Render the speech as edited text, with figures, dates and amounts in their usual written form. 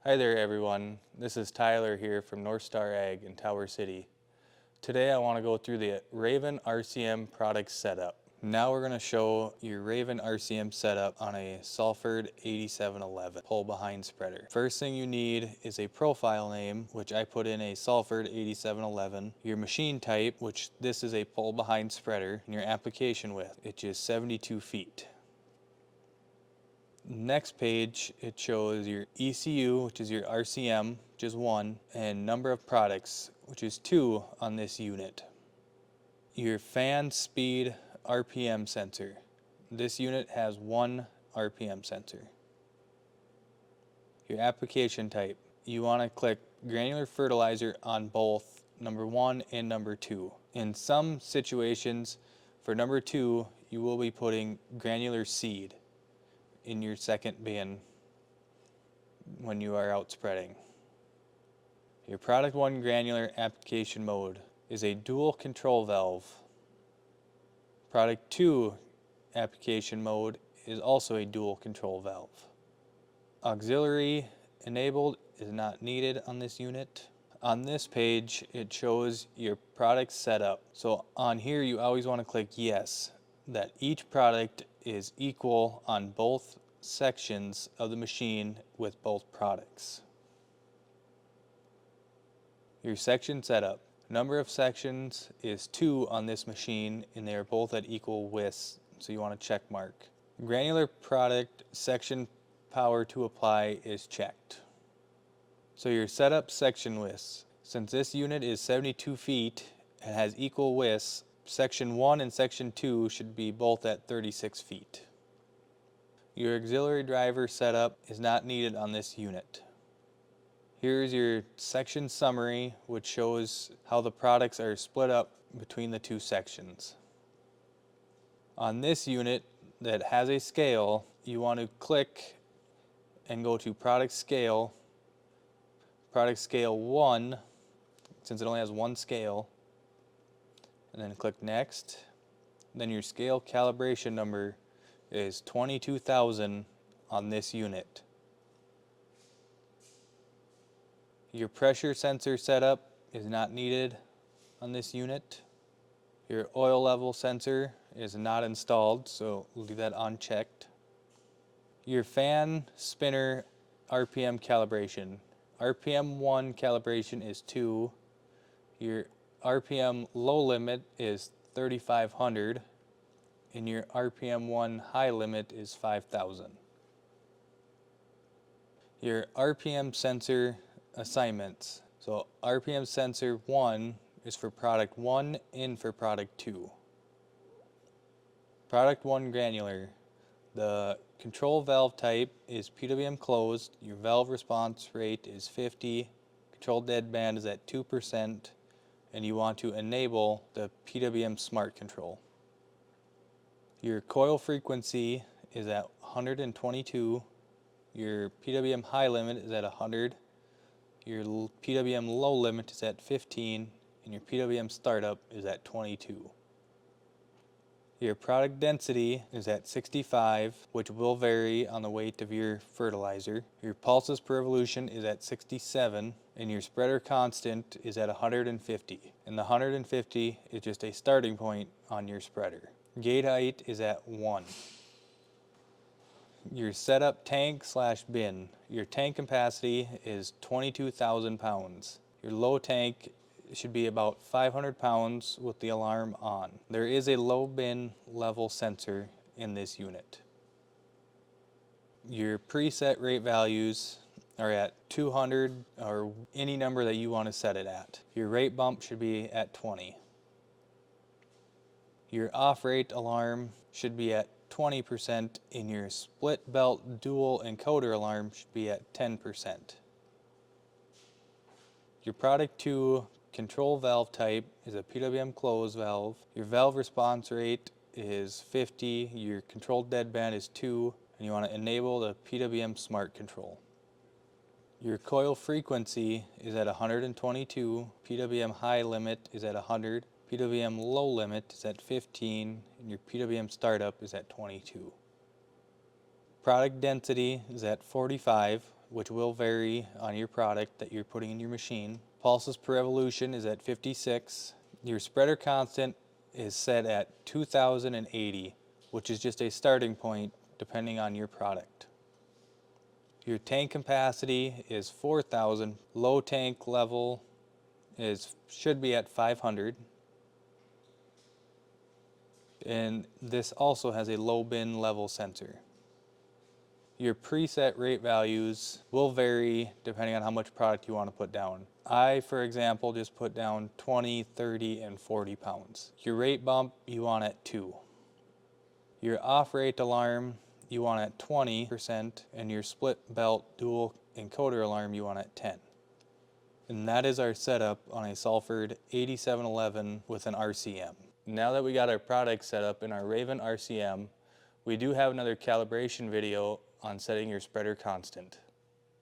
Hi there everyone, this is Tyler here from North Star Ag in Tower City. Today I want to go through the Raven RCM product setup. Now we're going to show your Raven RCM setup on a Salford 8711 pull behind spreader. First thing you need is a profile name, which I put in a Salford 8711, your machine type, which this is a pull behind spreader, and your application width, which is 72 feet. Next page, it shows your ECU, which is your RCM, which is 1, and number of products, which is 2 on this unit. Your fan speed RPM sensor. This unit has 1 RPM sensor. Your application type. You want to click granular fertilizer on both number 1 and number 2. In some situations, for number 2, you will be putting granular seed in your second bin when you are out spreading. Your product 1 granular application mode is a dual control valve. Product 2 application mode is also a dual control valve. Auxiliary enabled is not needed on this unit. On this page it shows your product setup. So on here you always want to click yes, that each product is equal on both sections of the machine with both products. Your section setup. Number of sections is 2 on this machine and they are both at equal widths, so you want to check mark. Granular product section power to apply is checked. So your setup section widths. Since this unit is 72 feet and has equal widths, section 1 and section 2 should be both at 36 feet. Your auxiliary driver setup is not needed on this unit. Here's your section summary, which shows how the products are split up between the 2 sections. On this unit that has a scale, you want to click and go to product scale 1, since it only has 1 scale, and then click next. Then your scale calibration number is 22,000 on this unit. Your pressure sensor setup is not needed on this unit. Your oil level sensor is not installed, so leave that unchecked. Your fan spinner RPM calibration. RPM 1 calibration is 2. Your RPM low limit is 3,500. And your RPM 1 high limit is 5,000. Your RPM sensor assignments. So RPM sensor 1 is for product 1 and for product 2. Product 1 granular. The control valve type is PWM closed. Your valve response rate is 50. Control deadband is at 2%. And you want to enable the PWM smart control. Your coil frequency is at 122. Your PWM high limit is at 100. Your PWM low limit is at 15. And your PWM startup is at 22. Your product density is at 65, which will vary on the weight of your fertilizer. Your pulses per revolution is at 67. And your spreader constant is at 150. And the 150 is just a starting point on your spreader. Gate height is at 1. Your setup tank / bin. Your tank capacity is 22,000 pounds. Your low tank should be about 500 pounds with the alarm on. There is a low bin level sensor in this unit. Your preset rate values are at 200 or any number that you want to set it at. Your rate bump should be at 20. Your off-rate alarm should be at 20%, and your split belt dual encoder alarm should be at 10%. Your product 2 control valve type is a PWM closed valve. Your valve response rate is 50. Your control deadband is 2, and you want to enable the PWM smart control. Your coil frequency is at 122. PWM high limit is at 100. PWM low limit is at 15, and your PWM startup is at 22. Product density is at 45, which will vary on your product that you're putting in your machine. Pulses per revolution is at 56. Your spreader constant is set at 2080, which is just a starting point depending on your product. Your tank capacity is 4,000. Low tank level should be at 500. And this also has a low bin level sensor. Your preset rate values will vary depending on how much product you want to put down. I, for example, just put down 20, 30, and 40 pounds. Your rate bump you want at 2. Your off rate alarm you want at 20%, and your split belt dual encoder alarm you want at 10. And that is our setup on a Salford 8711 with an RCM. Now that we got our product set up in our Raven RCM, we do have another calibration video on setting your spreader constant.